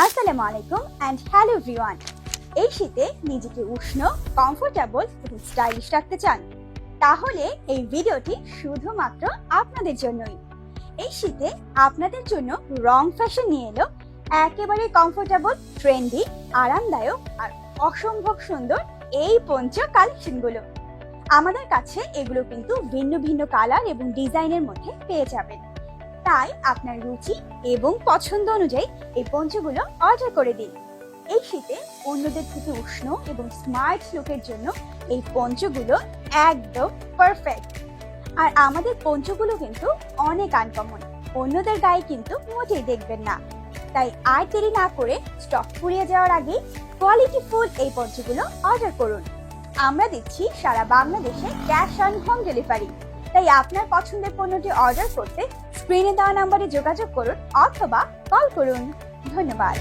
আসসালামু আলাইকুম and hello everyone. এই শীতে নিজেকে উষ্ণ, কমফোর্টেবল এবং স্টাইলিশ রাখতে চান? তাহলে এই ভিডিওটি শুধুমাত্র আপনাদের জন্যই। এই শীতে আপনাদের জন্য রং ফ্যাশন নিয়ে এলো একেবারে কমফোর্টেবল, ট্রেন্ডি, আরামদায়ক আর অসম্ভব সুন্দর এই পঞ্চ কালেকশনগুলো। আমাদের কাছে এগুলো কিন্তু ভিন্ন ভিন্ন কালার এবং ডিজাইনের মধ্যে পেয়ে যাবেন। তাই আপনার রুচি এবং পছন্দ অনুযায়ী এই পঞ্চগুলো অর্ডার করে দিন। এই শীতে অন্যদের থেকে উষ্ণ এবং স্মার্ট লুকের জন্য এই পঞ্চগুলো একদম পারফেক্ট। আর আমাদের পঞ্চগুলো কিন্তু অনেক আনকমন, অন্যদের গায়ে কিন্তু মোটেই দেখবেন না। তাই আর দেরি না করে স্টক ফুরিয়ে যাওয়ার আগে কোয়ালিটি ফুল এই পঞ্চগুলো অর্ডার করুন। আমরা দিচ্ছি সারা বাংলাদেশে ক্যাশ অন হোম ডেলিভারি। তাই আপনার পছন্দের পণ্যটি অর্ডার করতে স্ক্রিনে দেওয়া নম্বরে যোগাযোগ করুন অথবা কল করুন। ধন্যবাদ।